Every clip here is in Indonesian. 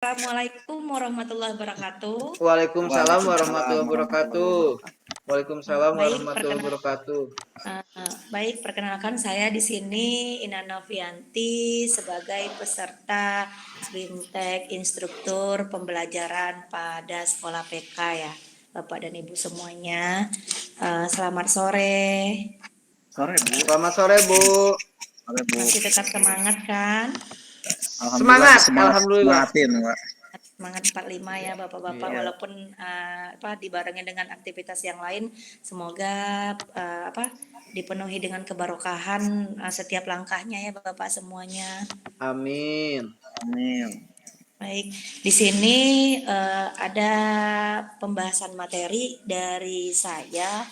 Assalamualaikum warahmatullahi wabarakatuh. Waalaikumsalam Waalaikumsalam warahmatullahi warahmatullahi wabarakatuh. wabarakatuh. Waalaikumsalam Baik, warahmatullahi wabarakatuh. perkenalkan saya di sini Ina Novianti sebagai peserta BIMTEK instruktur pembelajaran pada sekolah PK ya, Bapak dan Ibu semuanya. Selamat sore. Sore, Bu. Selamat sore, Bu. Sore, Bu. Masih tetap semangat kan? Alhamdulillah Semangat, alhamdulillah. semangatin, Mbak. Semangat 45 ya Bapak-bapak, Iya. walaupun dibarengi dengan aktivitas yang lain, semoga dipenuhi dengan kebarokahan setiap langkahnya ya Bapak semuanya. Amin. Amin. Baik, di sini ada pembahasan materi dari saya,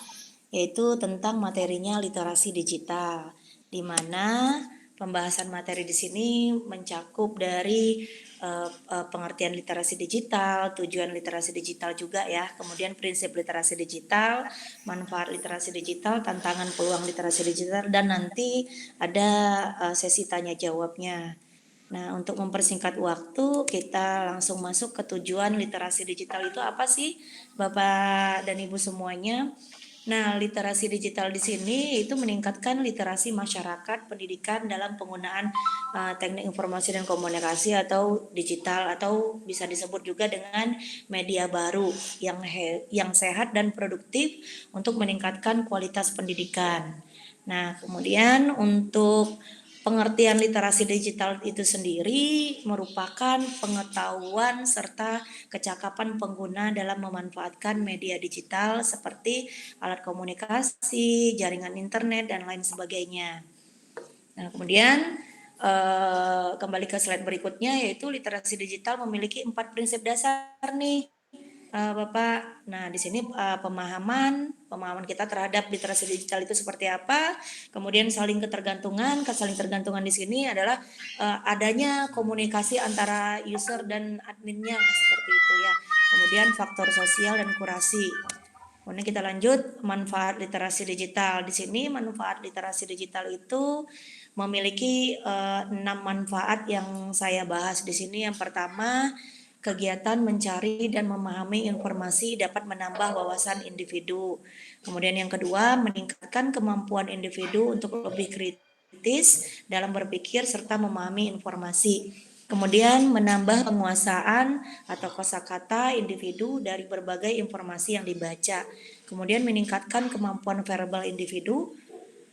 yaitu tentang materinya literasi digital, di mana pembahasan materi di sini mencakup dari pengertian literasi digital, tujuan literasi digital juga ya, kemudian prinsip literasi digital, manfaat literasi digital, tantangan peluang literasi digital, dan nanti ada sesi tanya jawabnya. Nah, untuk mempersingkat waktu, kita langsung masuk ke tujuan literasi digital itu apa sih, Bapak dan Ibu semuanya? Nah, literasi digital di sini itu meningkatkan literasi masyarakat pendidikan dalam penggunaan teknik informasi dan komunikasi atau digital, atau bisa disebut juga dengan media baru yang sehat dan produktif untuk meningkatkan kualitas pendidikan. Nah, kemudian untuk pengertian literasi digital itu sendiri merupakan pengetahuan serta kecakapan pengguna dalam memanfaatkan media digital seperti alat komunikasi, jaringan internet, dan lain sebagainya. Nah, kemudian kembali ke slide berikutnya, yaitu literasi digital memiliki 4 prinsip dasar nih, Bapak. Nah, di sini pemahaman kita terhadap literasi digital itu seperti apa. Kemudian saling tergantungan di sini adalah adanya komunikasi antara user dan adminnya seperti itu ya. Kemudian faktor sosial dan kurasi. Kemudian kita lanjut manfaat literasi digital. Di sini manfaat literasi digital itu memiliki 6 manfaat yang saya bahas di sini. Yang pertama, kegiatan mencari dan memahami informasi dapat menambah wawasan individu. Kemudian yang kedua, meningkatkan kemampuan individu untuk lebih kritis dalam berpikir serta memahami informasi. Kemudian menambah penguasaan atau kosakata individu dari berbagai informasi yang dibaca. Kemudian meningkatkan kemampuan verbal individu.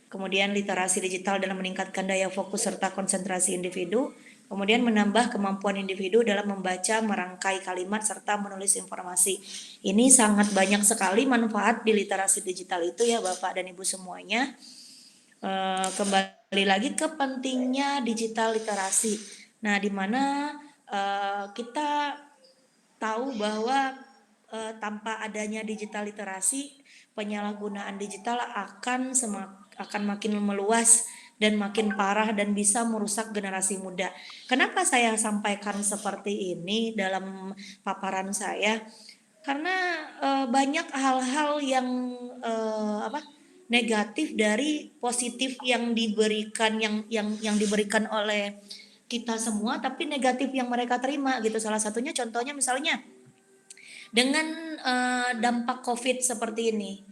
Kemudian literasi digital dalam meningkatkan daya fokus serta konsentrasi individu. Kemudian menambah kemampuan individu dalam membaca, merangkai kalimat, serta menulis informasi. Ini sangat banyak sekali manfaat di literasi digital itu ya Bapak dan Ibu semuanya. Kembali lagi ke pentingnya digital literasi. Nah, di mana kita tahu bahwa tanpa adanya digital literasi, penyalahgunaan digital akan makin meluas dan makin parah dan bisa merusak generasi muda. Kenapa saya sampaikan seperti ini dalam paparan saya? Karena banyak hal-hal yang negatif dari positif yang diberikan yang diberikan oleh kita semua, tapi negatif yang mereka terima gitu. Salah satunya contohnya misalnya dengan dampak COVID seperti ini,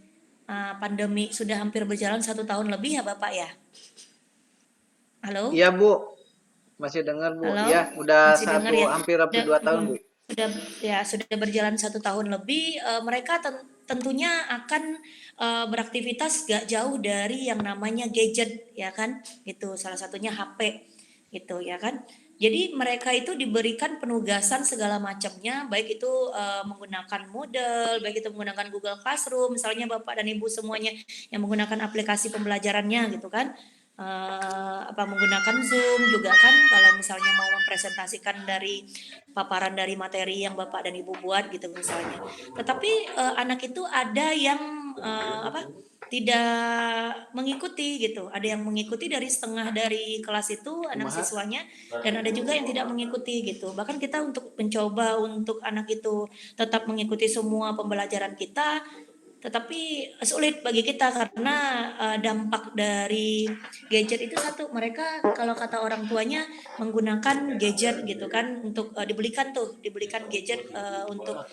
pandemi sudah hampir berjalan 1 tahun lebih ya Bapak ya. Halo? Iya, Bu. Masih dengar, Bu. Halo? Iya, udah Masih dengar ya? hampir 2 tahun, Bu. Sudah berjalan 1 tahun lebih. Mereka tentunya akan beraktivitas gak jauh dari yang namanya gadget ya kan, gitu. Salah satunya HP gitu ya kan. Jadi mereka itu diberikan penugasan segala macamnya, baik itu menggunakan Moodle, baik itu menggunakan Google Classroom, misalnya Bapak dan Ibu semuanya yang menggunakan aplikasi pembelajarannya gitu kan. Menggunakan Zoom juga kan, kalau misalnya mau mempresentasikan dari paparan dari materi yang Bapak dan Ibu buat gitu misalnya. Tetapi anak itu ada yang tidak mengikuti gitu. Ada yang mengikuti dari setengah dari kelas itu anak siswanya, dan ada juga yang tidak mengikuti gitu. Bahkan kita untuk mencoba untuk anak itu tetap mengikuti semua pembelajaran kita, tetapi sulit bagi kita karena dampak dari gadget itu satu, mereka kalau kata orang tuanya menggunakan gadget gitu kan untuk dibelikan gadget untuk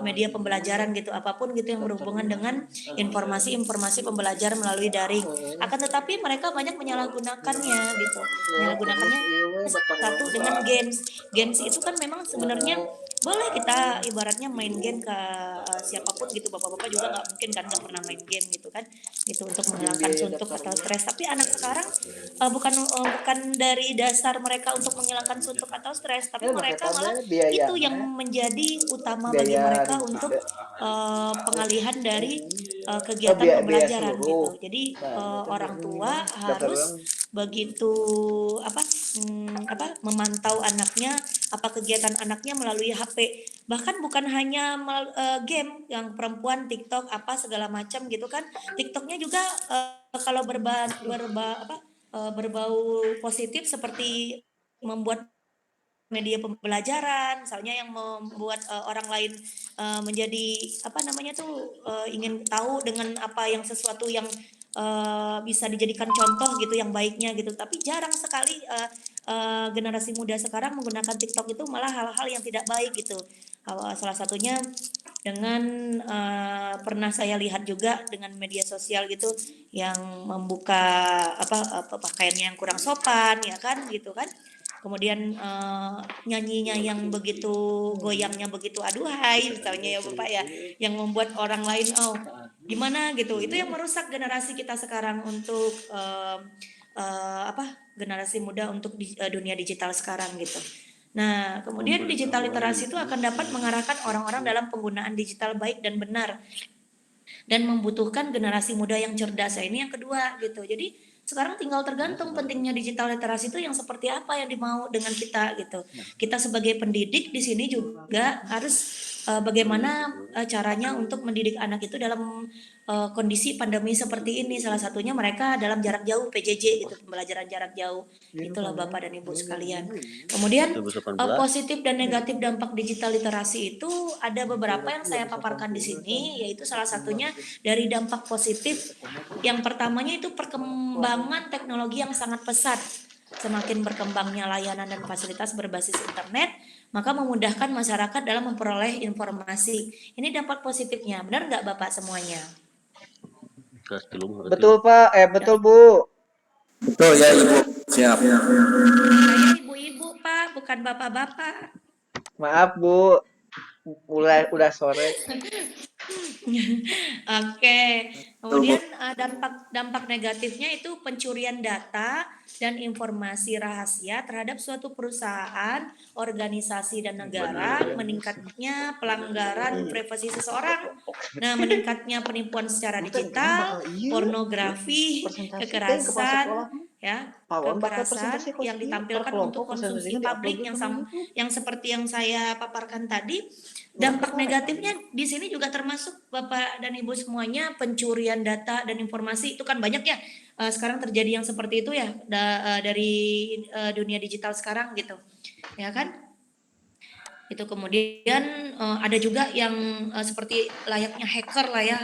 media pembelajaran gitu, apapun gitu yang berhubungan dengan informasi-informasi pembelajaran melalui daring. Akan tetapi mereka banyak menyalahgunakannya gitu. Menyalahgunakannya satu dengan games. Games itu kan memang sebenarnya boleh kita ibaratnya main game ke siapapun gitu, bapak-bapak juga nggak mungkin kan nggak pernah main game gitu kan, gitu untuk menghilangkan suntuk atau stres. Tapi anak sekarang bukan dari dasar mereka untuk menghilangkan suntuk atau stres, tapi mereka malah itu yang menjadi utama bagi mereka untuk pengalihan dari kegiatan pembelajaran gitu. Jadi orang tua harus begitu memantau anaknya, apa kegiatan anaknya melalui HP. Bahkan bukan hanya game yang perempuan TikTok apa segala macam gitu kan. TikToknya juga kalau berbau positif seperti membuat media pembelajaran, misalnya yang membuat orang lain menjadi ingin tahu dengan apa yang sesuatu yang bisa dijadikan contoh gitu yang baiknya gitu. Tapi jarang sekali generasi muda sekarang menggunakan TikTok itu malah hal-hal yang tidak baik gitu. Salah satunya dengan pernah saya lihat juga dengan media sosial gitu yang membuka pakaiannya yang kurang sopan ya kan gitu kan. Kemudian nyanyinya yang begitu, goyangnya begitu aduhai misalnya ya Bapak ya, yang membuat orang lain gimana gitu. Itu yang merusak generasi kita sekarang untuk generasi muda untuk dunia digital sekarang gitu. Nah, kemudian digital literasi itu akan dapat mengarahkan orang-orang dalam penggunaan digital baik dan benar dan membutuhkan generasi muda yang cerdas. Ini yang kedua gitu. Jadi sekarang tinggal tergantung pentingnya digital literasi itu yang seperti apa yang dimau dengan kita gitu. Kita sebagai pendidik di sini juga harus bagaimana caranya untuk mendidik anak itu dalam kondisi pandemi seperti ini. Salah satunya mereka dalam jarak jauh PJJ gitu, pembelajaran jarak jauh. Itulah Bapak dan Ibu sekalian. Kemudian positif dan negatif dampak digital literasi itu ada beberapa yang saya paparkan di sini, yaitu salah satunya dari dampak positif. Yang pertamanya itu perkembangan teknologi yang sangat pesat. Semakin berkembangnya layanan dan fasilitas berbasis internet, maka memudahkan masyarakat dalam memperoleh informasi. Ini dampak positifnya, benar nggak Bapak semuanya? Betul Pak, betul Bu. Betul ya Ibu. Siap. Saya ibu-ibu Pak, bukan bapak-bapak. Maaf Bu, udah sore. Oke. Kemudian dampak negatifnya itu pencurian data dan informasi rahasia terhadap suatu perusahaan, organisasi dan negara, meningkatnya pelanggaran privasi seseorang. Nah, meningkatnya penipuan secara digital, pornografi, kekerasan, kekerasan yang ditampilkan untuk konsumsi publik yang seperti yang saya paparkan tadi. Dampak negatifnya di sini juga termasuk Bapak dan Ibu semuanya, pencurian data dan informasi itu kan banyak ya sekarang terjadi yang seperti itu ya dari dunia digital sekarang gitu ya kan. Itu kemudian ada juga yang seperti layaknya hacker lah ya,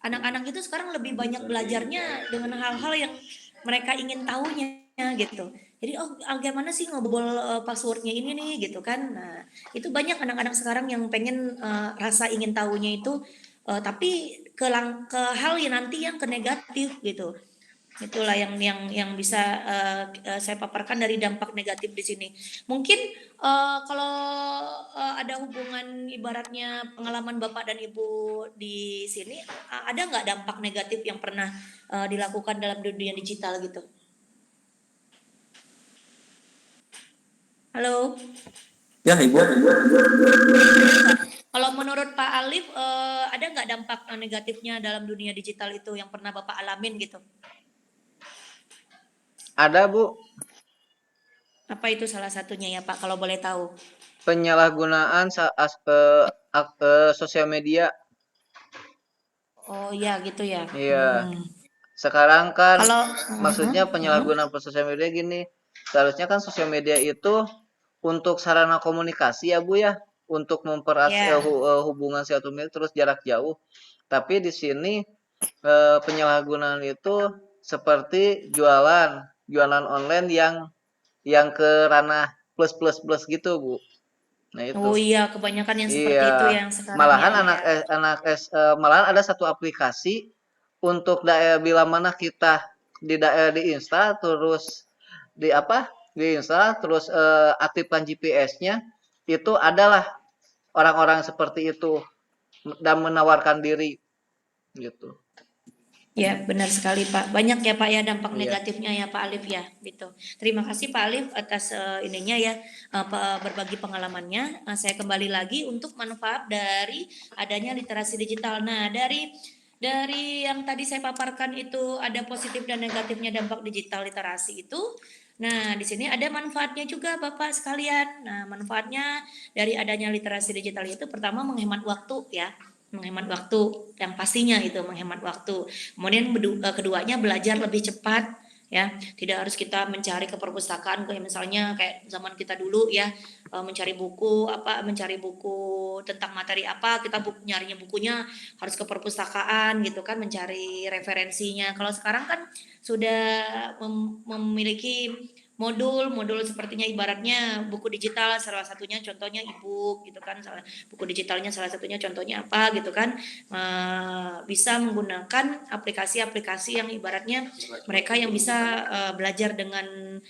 anak-anak itu sekarang lebih banyak belajarnya dengan hal-hal yang mereka ingin tahunya gitu. Jadi bagaimana sih ngebobol passwordnya ini nih gitu kan. Nah itu banyak anak-anak sekarang yang pengen rasa ingin tahunya itu tapi ke hal yang nanti yang ke negatif gitu. Itulah yang bisa saya paparkan dari dampak negatif di sini. Mungkin kalau ada hubungan ibaratnya pengalaman Bapak dan Ibu di sini, ada nggak dampak negatif yang pernah dilakukan dalam dunia digital gitu? Halo? Ya Ibu. Kalau menurut Pak Alif, ada nggak dampak negatifnya dalam dunia digital itu yang pernah Bapak alamin gitu? Ada Bu. Apa itu salah satunya ya Pak, kalau boleh tahu? Penyalahgunaan sosial media. Oh ya gitu ya. Iya. Sekarang kan Kalau maksudnya penyalahgunaan sosial media gini. Seharusnya kan sosial media itu untuk sarana komunikasi ya Bu ya. untuk memperas Ya. hubungan silaturahmi terus jarak jauh. Tapi di sini penyalahgunaan itu seperti jualan online yang ke ranah plus plus plus gitu, Bu. Nah Oh itu. iya, kebanyakan yang seperti itu Iya, yang sekarang ya, malahan ya. malahan ada satu aplikasi untuk daerah bila mana kita di daerah diinstal terus di apa? Diinstal terus aktifkan GPS-nya itu adalah orang-orang seperti itu dan menawarkan diri gitu. Ya, benar sekali Pak. Banyak ya Pak ya dampak Iya. negatifnya ya Pak Alif ya, gitu. Terima kasih Pak Alif atas ininya ya, berbagi pengalamannya. Saya kembali lagi untuk manfaat dari adanya literasi digital. Nah, dari yang tadi saya paparkan itu ada positif dan negatifnya dampak digital literasi itu. Nah, di sini ada manfaatnya juga Bapak sekalian. Nah, manfaatnya dari adanya literasi digital itu pertama menghemat waktu ya, menghemat waktu yang pastinya itu menghemat waktu. Kemudian keduanya belajar lebih cepat ya, tidak harus kita mencari ke perpustakaan kayak misalnya kayak zaman kita dulu ya, mencari buku tentang materi apa, kita nyarinya bukunya harus ke perpustakaan gitu kan, mencari referensinya. Kalau sekarang kan sudah memiliki modul sepertinya ibaratnya buku digital, salah satunya contohnya e-book gitu kan, buku digitalnya salah satunya contohnya apa gitu kan, bisa menggunakan aplikasi-aplikasi yang ibaratnya mereka yang bisa belajar dengan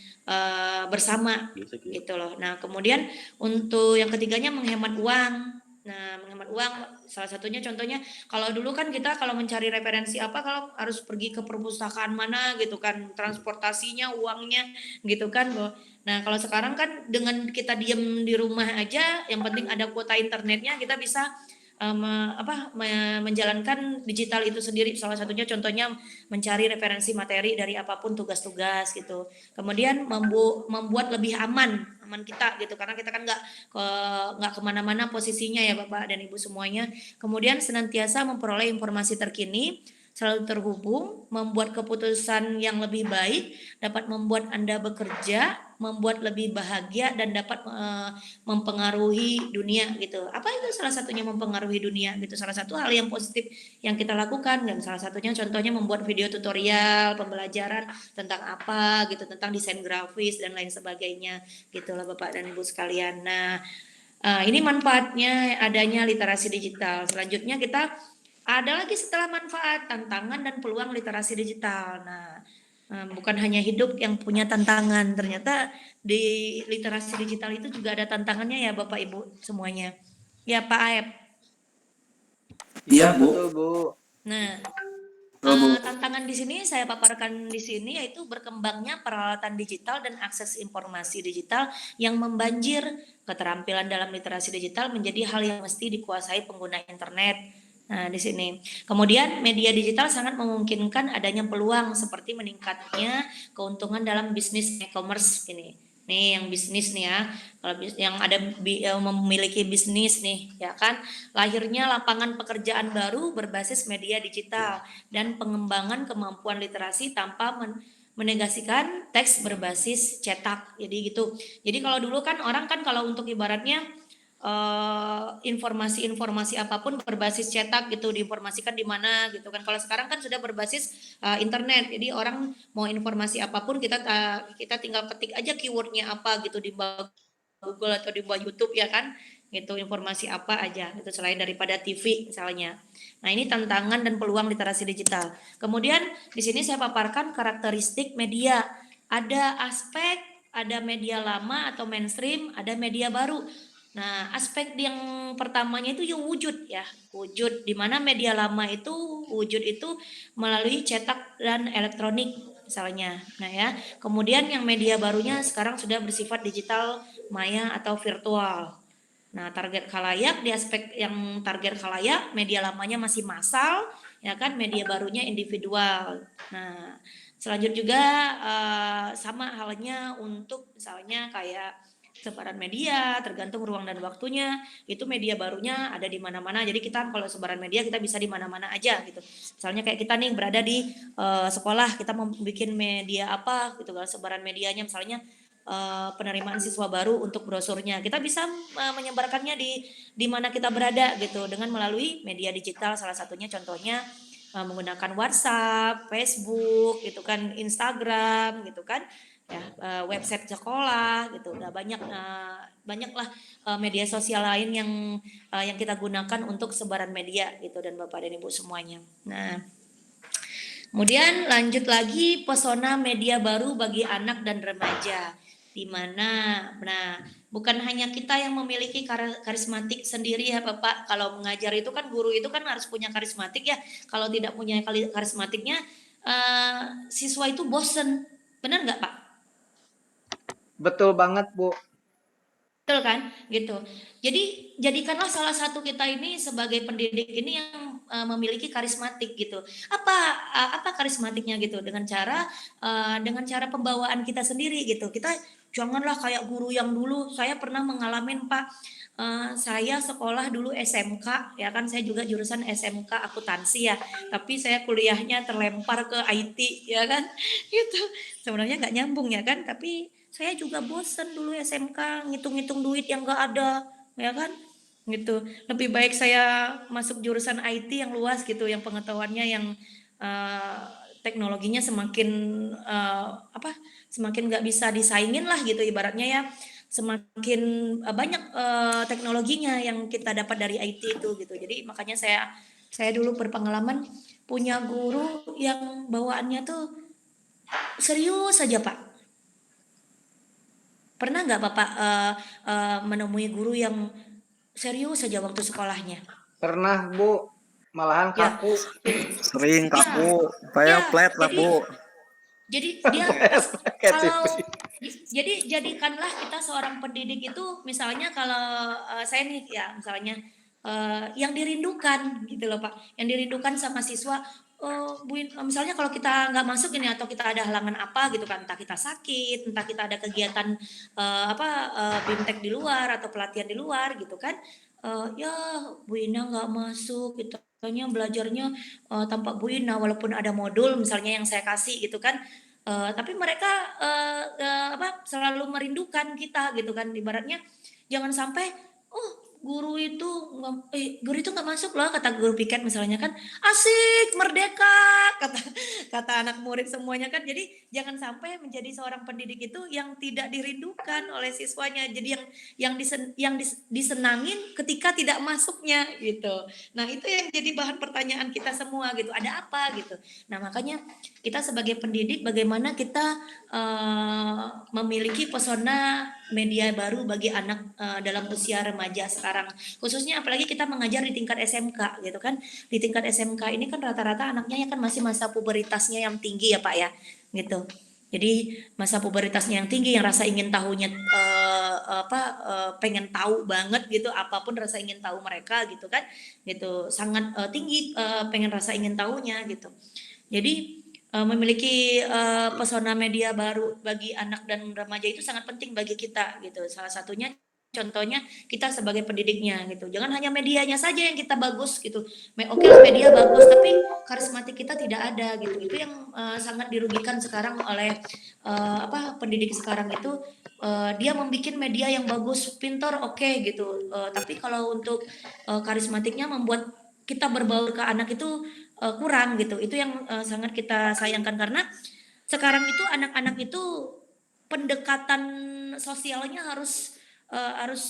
bersama gitu loh. Nah kemudian untuk yang ketiganya menghemat uang. Nah, menghemat uang salah satunya contohnya kalau dulu kan kita kalau mencari referensi apa kalau harus pergi ke perpustakaan mana gitu kan, transportasinya, uangnya gitu kan. Nah, kalau sekarang kan dengan kita diem di rumah aja, yang penting ada kuota internetnya kita bisa menjalankan digital itu sendiri. Salah satunya contohnya mencari referensi materi dari apapun tugas-tugas gitu. Kemudian membuat lebih aman kita gitu karena kita kan nggak kemana-mana posisinya ya Bapak dan Ibu semuanya. Kemudian senantiasa memperoleh informasi terkini, selalu terhubung, membuat keputusan yang lebih baik, dapat membuat Anda bekerja, membuat lebih bahagia dan dapat mempengaruhi dunia gitu. Apa itu salah satunya mempengaruhi dunia gitu? Salah satu hal yang positif yang kita lakukan dan salah satunya contohnya membuat video tutorial pembelajaran tentang apa gitu, tentang desain grafis dan lain sebagainya gitulah Bapak dan Ibu sekalian. Nah, ini manfaatnya adanya literasi digital. Selanjutnya kita ada lagi setelah manfaat, tantangan dan peluang literasi digital. Nah, bukan hanya hidup yang punya tantangan, ternyata di literasi digital itu juga ada tantangannya ya Bapak Ibu semuanya. Ya Pak Aep. Iya, Iya, Bu. betul, Bu. Nah, Oh, Bu. tantangan di sini saya paparkan di sini yaitu berkembangnya peralatan digital dan akses informasi digital yang membanjir. Keterampilan dalam literasi digital menjadi hal yang mesti dikuasai pengguna internet. Nah, di sini. Kemudian media digital sangat memungkinkan adanya peluang seperti meningkatnya keuntungan dalam bisnis e-commerce ini. Nih yang bisnis nih ya. Kalau yang ada memiliki bisnis nih ya kan, lahirnya lapangan pekerjaan baru berbasis media digital dan pengembangan kemampuan literasi tanpa menegasikan teks berbasis cetak. Jadi gitu. Jadi kalau dulu kan orang kan kalau untuk ibaratnya informasi-informasi apapun berbasis cetak gitu diinformasikan di mana gitu kan. Kalau sekarang kan sudah berbasis internet. Jadi orang mau informasi apapun kita tinggal ketik aja keywordnya apa gitu di Google atau di bawah YouTube ya kan. Gitu informasi apa aja itu selain daripada TV misalnya. Nah, ini tantangan dan peluang literasi digital. Kemudian di sini saya paparkan karakteristik media. Ada media lama atau mainstream, ada media baru. Nah, aspek yang pertamanya itu yang wujud ya, wujud di mana media lama itu wujud itu melalui cetak dan elektronik misalnya. Nah ya, kemudian yang media barunya sekarang sudah bersifat digital, maya atau virtual. Nah, target khalayak di aspek yang target khalayak, media lamanya masih massal, ya kan, media barunya individual. Nah, selanjutnya juga sama halnya untuk misalnya kayak sebaran media, tergantung ruang dan waktunya, itu media barunya ada di mana-mana. Jadi kita kalau sebaran media kita bisa di mana-mana aja gitu. Misalnya kayak kita nih berada di sekolah, kita mau bikin media apa gitu kan, sebaran medianya misalnya penerimaan siswa baru untuk brosurnya. Kita bisa menyebarkannya di mana kita berada gitu dengan melalui media digital, salah satunya contohnya menggunakan WhatsApp, Facebook gitu kan, Instagram gitu kan, ya website sekolah gitu. Udah banyaklah media sosial lain yang kita gunakan untuk sebaran media gitu, dan Bapak dan Ibu semuanya. Nah, kemudian lanjut lagi, pesona media baru bagi anak dan remaja, di mana, nah, bukan hanya kita yang memiliki karismatik sendiri ya Bapak. Kalau mengajar itu kan, guru itu kan harus punya karismatik ya. Kalau tidak punya karismatiknya, siswa itu bosen. Benar nggak Pak? Betul banget, Bu. Betul kan? Gitu. Jadi jadikanlah salah satu kita ini sebagai pendidik ini yang memiliki karismatik gitu. Apa karismatiknya gitu? Dengan cara pembawaan kita sendiri gitu. Kita janganlah kayak guru yang dulu. Saya pernah mengalami Pak. Saya sekolah dulu SMK, ya kan, saya juga jurusan SMK akuntansi ya, tapi saya kuliahnya terlempar ke IT, ya kan, gitu. Sebenarnya nggak nyambung ya kan, tapi saya juga bosen dulu SMK ngitung-ngitung duit yang nggak ada, ya kan, gitu. Lebih baik saya masuk jurusan IT yang luas gitu, yang pengetahuannya yang eh, teknologinya semakin semakin nggak bisa disaingin lah gitu ibaratnya ya, semakin banyak teknologinya yang kita dapat dari IT itu gitu. Jadi makanya saya dulu berpengalaman punya guru yang bawaannya tuh serius saja Pak. Pernah nggak Bapak menemui guru yang serius saja waktu sekolahnya? Pernah, Bu. Malahan Ya, kaku. Sering ya, kaku. Saya ya. flat lah, Jadi Bu. jadi dia Kayak kalau TV. jadi jadikanlah kita seorang pendidik itu, misalnya kalau saya nih ya misalnya yang dirindukan gitu loh Pak, yang dirindukan sama siswa. Oh, Bu, misalnya kalau kita nggak masuk ini atau kita ada halangan apa gitu kan, entah kita sakit, entah kita ada kegiatan BIMTEK di luar atau pelatihan di luar gitu kan, ya Bu Ina nggak masuk gitu. Katanya belajarnya tanpa Bu Ina walaupun ada modul misalnya yang saya kasih gitu kan. Tapi mereka selalu merindukan kita gitu kan, ibaratnya jangan sampai oh guru itu nggak masuk loh, kata guru piket misalnya kan, asik merdeka, kata kata anak murid semuanya kan. Jadi jangan sampai menjadi seorang pendidik itu yang tidak dirindukan oleh siswanya, jadi disenangin ketika tidak masuknya gitu. Nah itu yang jadi bahan pertanyaan kita semua gitu, ada apa gitu. Nah makanya kita sebagai pendidik bagaimana kita memiliki pesona media baru bagi anak dalam usia remaja sekarang, khususnya apalagi kita mengajar di tingkat SMK gitu kan. Di tingkat SMK ini kan rata-rata anaknya ya kan masih masa puberitasnya yang tinggi ya Pak ya, gitu. Jadi masa puberitasnya yang tinggi, yang rasa ingin tahunya pengen tahu banget gitu, apapun rasa ingin tahu mereka gitu kan, gitu sangat tinggi, pengen rasa ingin tahunya gitu. Jadi memiliki pesona media baru bagi anak dan remaja itu sangat penting bagi kita gitu. Salah satunya contohnya kita sebagai pendidiknya gitu. Jangan hanya medianya saja yang kita bagus gitu. Oke, media bagus tapi karismatik kita tidak ada gitu. Itu yang sangat dirugikan sekarang oleh pendidik sekarang itu. Dia membuat media yang bagus, pintar, oke gitu. Tapi kalau untuk karismatiknya membuat kita berbaur ke anak itu kurang gitu. Itu yang sangat kita sayangkan, karena sekarang itu anak-anak itu pendekatan sosialnya harus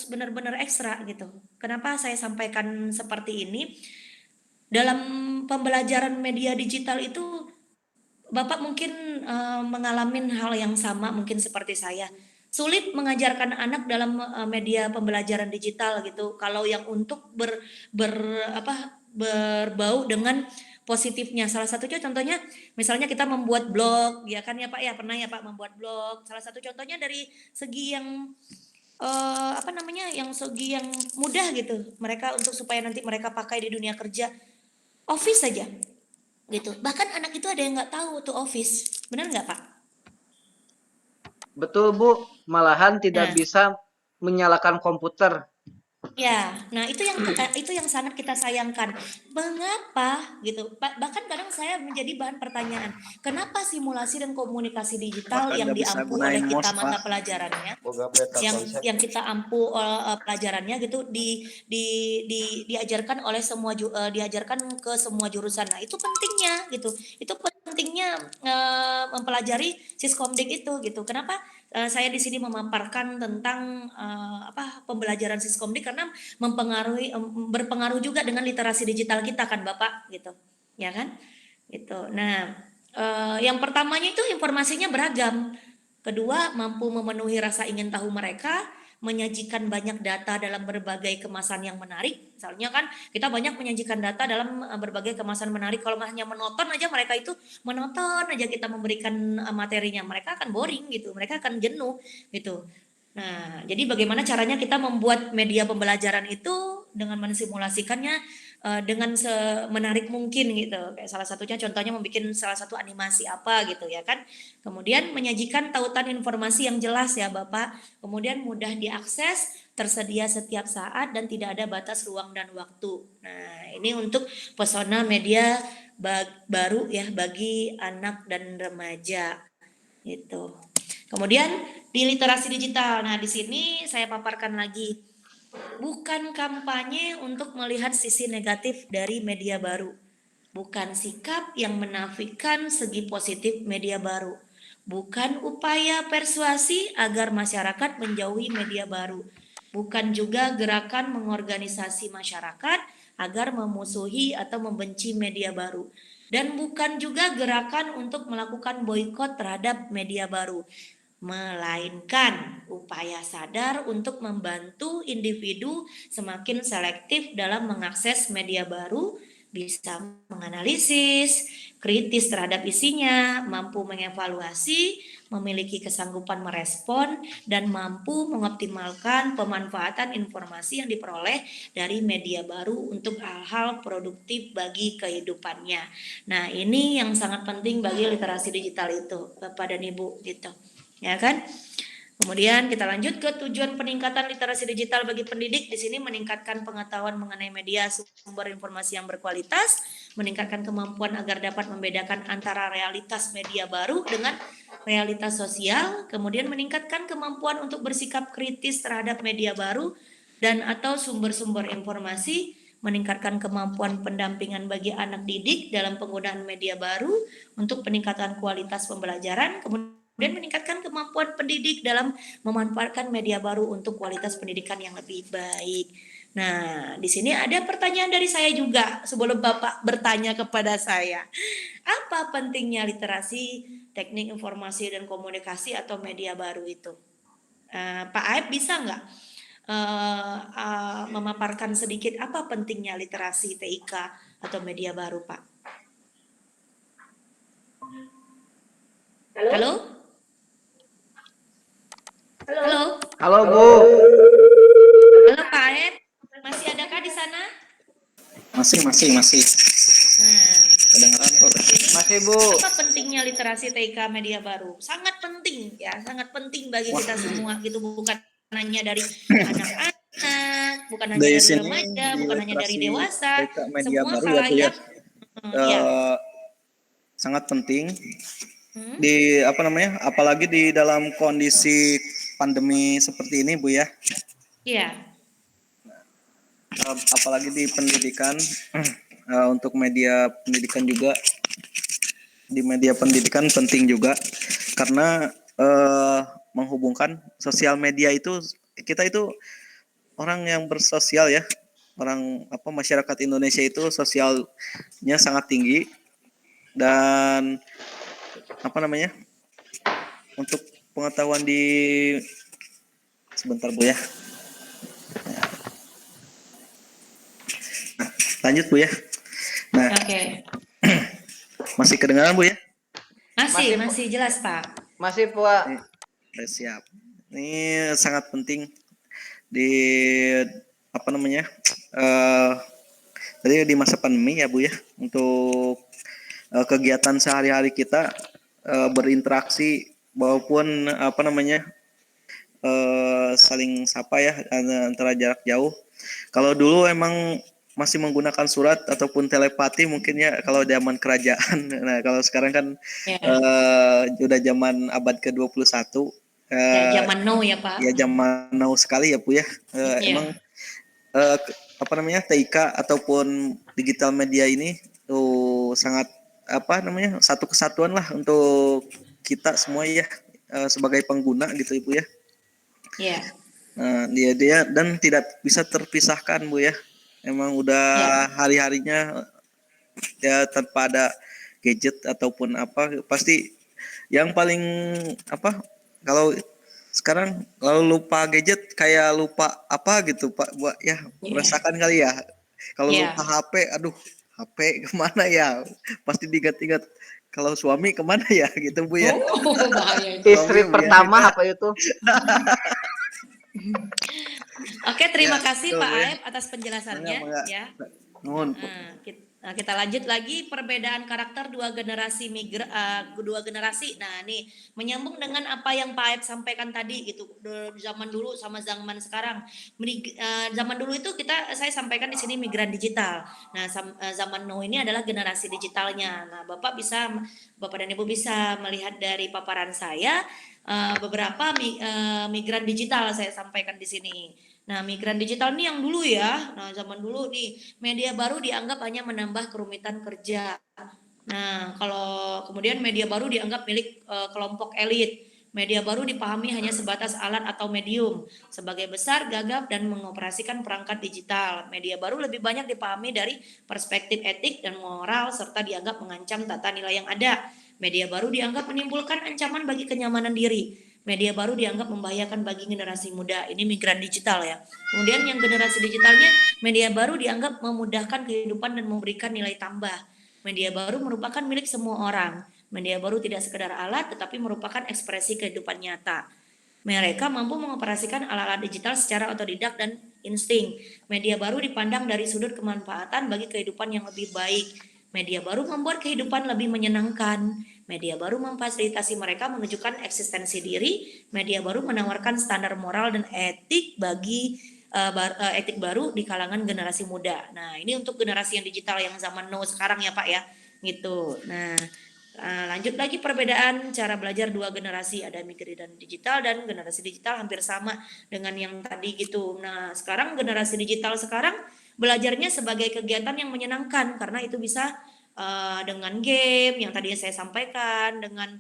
benar-benar ekstra gitu. Kenapa saya sampaikan seperti ini? Dalam pembelajaran media digital itu Bapak mungkin mengalami hal yang sama mungkin seperti saya. Sulit mengajarkan anak dalam media pembelajaran digital gitu. Kalau yang untuk ber berbau dengan positifnya. Salah satunya contohnya misalnya kita membuat blog, ya kan ya Pak ya, pernah ya Pak membuat blog. Salah satu contohnya dari segi yang yang segi yang mudah gitu. Mereka untuk supaya nanti mereka pakai di dunia kerja, Office saja gitu. Bahkan anak itu ada yang nggak tahu tuh Office, benar nggak Pak? Betul, Bu. Malahan tidak Nah, bisa menyalakan komputer. Ya, nah itu yang sangat kita sayangkan. Mengapa gitu? Bahkan kadang saya menjadi bahan pertanyaan, kenapa simulasi dan komunikasi digital Bahkan yang nggak bisa diampu gunain oleh mouse, kita Pak. mata pelajarannya, Boga beta konsep. yang kita ampu pelajarannya gitu diajarkan oleh diajarkan ke semua jurusan. Nah, itu pentingnya gitu. Itu pentingnya mempelajari Siskomdik itu gitu. Kenapa saya di sini memaparkan tentang pembelajaran Siskomdik karena berpengaruh juga dengan literasi digital kita kan Bapak gitu. Ya kan? Gitu. Nah, yang pertamanya itu informasinya beragam. Kedua, mampu memenuhi rasa ingin tahu mereka, menyajikan banyak data dalam berbagai kemasan yang menarik. Misalnya kan kita banyak menyajikan data dalam berbagai kemasan menarik. Kalau hanya menonton aja mereka itu menonton aja kita memberikan materinya, mereka akan boring gitu, mereka akan jenuh gitu. Nah, jadi bagaimana caranya kita membuat media pembelajaran itu dengan mensimulasikannya dengan semenarik mungkin gitu. Kayak salah satunya contohnya membuat salah satu animasi apa gitu ya kan. Kemudian menyajikan tautan informasi yang jelas ya Bapak. Kemudian mudah diakses, tersedia setiap saat dan tidak ada batas ruang dan waktu. Nah, ini untuk pesona media baru ya bagi anak dan remaja gitu. Kemudian di literasi digital. Nah, di sini saya paparkan lagi. Bukan kampanye untuk melihat sisi negatif dari media baru. Bukan sikap yang menafikan segi positif media baru. Bukan upaya persuasi agar masyarakat menjauhi media baru. Bukan juga gerakan mengorganisasi masyarakat agar memusuhi atau membenci media baru. Dan bukan juga gerakan untuk melakukan boikot terhadap media baru, melainkan upaya sadar untuk membantu individu semakin selektif dalam mengakses media baru, bisa menganalisis, kritis terhadap isinya, mampu mengevaluasi, memiliki kesanggupan merespon, dan mampu mengoptimalkan pemanfaatan informasi yang diperoleh dari media baru untuk hal-hal produktif bagi kehidupannya. Nah, ini yang sangat penting bagi literasi digital itu, Bapak dan Ibu gitu. Ya kan? Kemudian kita lanjut ke tujuan peningkatan literasi digital bagi pendidik. Di sini meningkatkan pengetahuan mengenai media sumber informasi yang berkualitas, meningkatkan kemampuan agar dapat membedakan antara realitas media baru dengan realitas sosial, kemudian meningkatkan kemampuan untuk bersikap kritis terhadap media baru dan atau sumber-sumber informasi, meningkatkan kemampuan pendampingan bagi anak didik dalam penggunaan media baru untuk peningkatan kualitas pembelajaran, kemudian meningkatkan kemampuan pendidik dalam memanfaatkan media baru untuk kualitas pendidikan yang lebih baik. Nah, di sini ada pertanyaan dari saya juga sebelum Bapak bertanya kepada saya. Apa pentingnya literasi, teknik informasi dan komunikasi atau media baru itu? Pak Aib bisa nggak memaparkan sedikit apa pentingnya literasi TIK atau media baru, Pak? Halo? Halo? Halo Bu, Halo Pak Aib, masih adakah di sana? Masih. Nah, Kedengeran kok. masih Bu. apa pentingnya literasi TIK media baru? Sangat penting ya, sangat penting bagi kita semua gitu, bukan hanya dari anak-anak, bukan hanya Dari dari sini remaja, di bukan hanya dari literasi dewasa, TK media semua baru ya Bu ya. khalayak. Ya. Sangat penting Hmm? di apalagi di dalam kondisi pandemi seperti ini Bu ya. Iya. Apalagi di pendidikan untuk media pendidikan juga, di media pendidikan penting juga karena menghubungkan sosial media itu, kita itu orang yang bersosial ya, masyarakat Indonesia itu sosialnya sangat tinggi, dan untuk pengetahuan sebentar Bu ya. Lanjut Bu ya. Nah, Oke. masih kedengaran Bu ya? Masih jelas, Pak. Masih Pak. Siap. Ini sangat penting di jadi di masa pandemi ya Bu ya, untuk kegiatan sehari-hari kita berinteraksi maupun saling sapa ya antara jarak jauh. Kalau dulu emang masih menggunakan surat ataupun telepati mungkin ya kalau zaman kerajaan. Nah, kalau sekarang kan Ya, udah zaman abad ke-21. ya eh zaman now ya Pak. Ya zaman now sekali ya Bu ya. Emang Ya, apa namanya TIK ataupun digital media ini tuh sangat apa namanya satu kesatuan lah untuk kita semua ya, sebagai pengguna gitu Ibu ya. ya, Dia dan tidak bisa terpisahkan Bu ya. Emang udah ya. hari-harinya ya tanpa ada gadget ataupun apa pasti yang paling apa kalau sekarang kalau lupa gadget kayak lupa apa gitu Pak buat ya Ya, merasakan kali ya. Kalau lupa ya. HP, aduh HP kemana ya? Pasti diingat-ingat kalau suami kemana ya gitu Bu ya. Oh, bahaya itu. Suami Istri pertama biasanya apa itu? Oke, ya terima kasih betul Pak Bu ya. Aep atas Mangga penjelasannya mangga. ya. Nuhun. Kita lanjut lagi perbedaan karakter dua generasi. Nah, nih menyambung dengan apa yang Pak Aep sampaikan tadi gitu. Zaman dulu sama zaman sekarang. Zaman dulu itu saya sampaikan di sini migran digital. Nah, zaman now ini adalah generasi digitalnya. Nah, Bapak dan Ibu bisa melihat dari paparan saya beberapa migran digital saya sampaikan di sini. Nah, migran digital ini yang dulu ya. Nah, zaman dulu nih, media baru dianggap hanya menambah kerumitan kerja. Nah, kalau kemudian media baru dianggap milik kelompok elit. Media baru dipahami hanya sebatas alat atau medium. Sebagai besar, gagap, dan mengoperasikan perangkat digital. Media baru lebih banyak dipahami dari perspektif etik dan moral, serta dianggap mengancam tata nilai yang ada. Media baru dianggap menimbulkan ancaman bagi kenyamanan diri. Media baru dianggap membahayakan bagi generasi muda. Ini migran digital ya. Kemudian yang generasi digitalnya, media baru dianggap memudahkan kehidupan dan memberikan nilai tambah. Media baru merupakan milik semua orang. Media baru tidak sekedar alat, tetapi merupakan ekspresi kehidupan nyata. Mereka mampu mengoperasikan alat-alat digital secara otodidak dan insting. Media baru dipandang dari sudut kemanfaatan bagi kehidupan yang lebih baik. Media baru membuat kehidupan lebih menyenangkan. Media baru memfasilitasi mereka menunjukkan eksistensi diri. Media baru menawarkan standar moral dan etik baru di kalangan generasi muda. Nah, ini untuk generasi yang digital yang zaman now sekarang ya Pak ya, gitu. Nah, lanjut lagi perbedaan cara belajar dua generasi, ada migran digital dan generasi digital hampir sama dengan yang tadi gitu. Nah, sekarang generasi digital sekarang belajarnya sebagai kegiatan yang menyenangkan karena itu bisa dengan game yang tadi saya sampaikan, dengan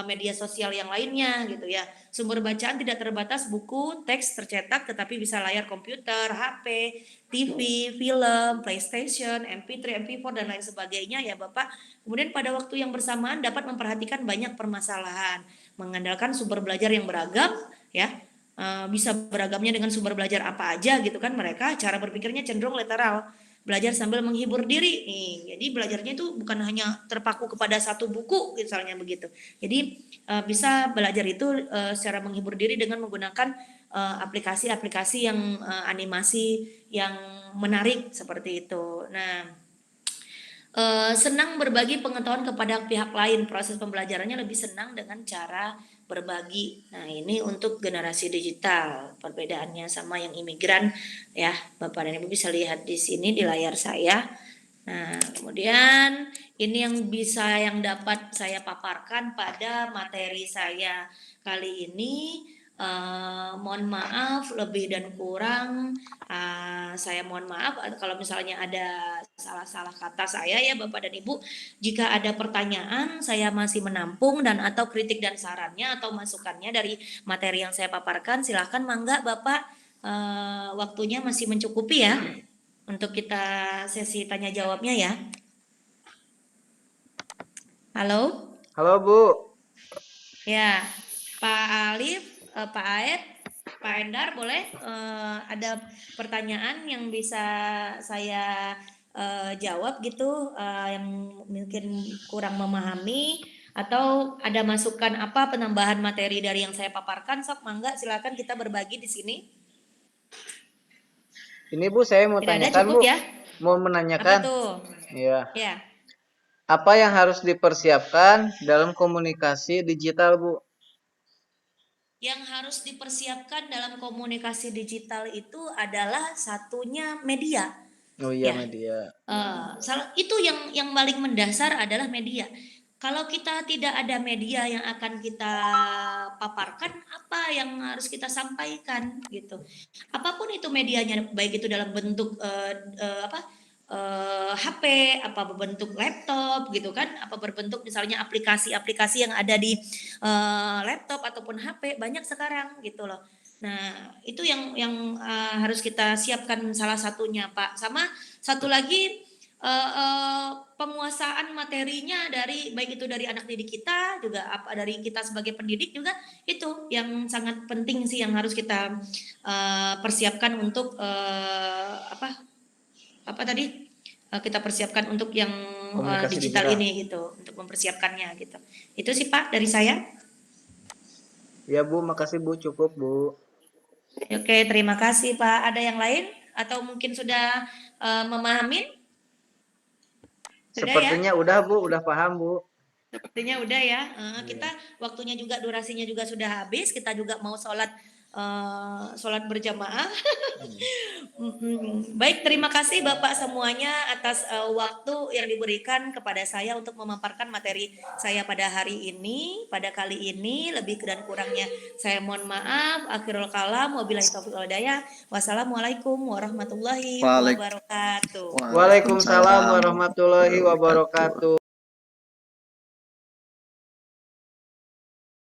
media sosial yang lainnya gitu ya. Sumber bacaan tidak terbatas buku, teks tercetak tetapi bisa layar komputer, HP, TV, film, PlayStation, MP3, MP4 dan lain sebagainya ya Bapak. Kemudian pada waktu yang bersamaan dapat memperhatikan banyak permasalahan, mengandalkan sumber belajar yang beragam ya. Bisa beragamnya dengan sumber belajar apa aja gitu kan, mereka cara berpikirnya cenderung literal, belajar sambil menghibur diri nih. Jadi belajarnya itu bukan hanya terpaku kepada satu buku misalnya begitu. Jadi bisa belajar itu secara menghibur diri dengan menggunakan aplikasi-aplikasi yang animasi yang menarik seperti itu. Nah, senang berbagi pengetahuan kepada pihak lain. Proses pembelajarannya lebih senang dengan cara berbagi. Nah, ini untuk generasi digital. Perbedaannya sama yang imigran ya. Bapak dan Ibu bisa lihat di sini di layar saya. Nah, kemudian ini yang dapat saya paparkan pada materi saya kali ini. Mohon maaf lebih dan kurang. Saya mohon maaf kalau misalnya ada salah-salah kata saya ya Bapak dan Ibu. Jika ada pertanyaan, saya masih menampung dan atau kritik dan sarannya atau masukannya dari materi yang saya paparkan. Silahkan mangga Bapak, waktunya masih mencukupi ya untuk kita sesi tanya jawabnya ya. Halo? Halo Bu. Ya, Pak Alif, Pak Aed, Pak Endar, boleh ada pertanyaan yang bisa saya jawab gitu, yang mungkin kurang memahami atau ada masukan apa penambahan materi dari yang saya paparkan, sok mangga silakan kita berbagi di sini. Ini Bu, saya mau Tidak ada tanyakan cukup Bu. ya? Mau Apa menanyakan. tuh? Iya. Ya. Apa yang harus dipersiapkan dalam komunikasi digital Bu? yang harus dipersiapkan dalam komunikasi digital itu adalah satunya media. Oh iya, Ya, media. itu yang paling mendasar adalah media. Kalau kita tidak ada media yang akan kita paparkan, apa yang harus kita sampaikan gitu. Apapun itu medianya, baik itu dalam bentuk HP, apa berbentuk laptop gitu kan, apa berbentuk misalnya aplikasi-aplikasi yang ada di laptop ataupun HP, banyak sekarang gitu loh. Nah, itu yang harus kita siapkan salah satunya, Pak. Sama satu lagi penguasaan materinya dari baik itu dari anak didik kita juga apa dari kita sebagai pendidik juga itu yang sangat penting sih yang harus kita persiapkan untuk apa tadi kita persiapkan untuk yang Komunikasi digital digital. ini gitu untuk mempersiapkannya gitu. Itu sih Pak dari saya. Ya Bu, makasih Bu, cukup Bu. Oke, terima kasih Pak. Ada yang lain atau mungkin sudah memahami? Sudah ya? Sepertinya udah Bu, udah paham Bu. Sepertinya udah ya. Kita Iya. waktunya juga durasinya juga sudah habis. Kita juga mau sholat berjamaah. Baik, terima kasih Bapak semuanya atas waktu yang diberikan kepada saya untuk memaparkan materi saya pada hari ini, pada kali ini. Lebih dan kurangnya saya mohon maaf. Akhirul kalam, wabillahi taufiq wal hidayah. Wassalamualaikum warahmatullahi wabarakatuh. Waalaikumsalam warahmatullahi wabarakatuh.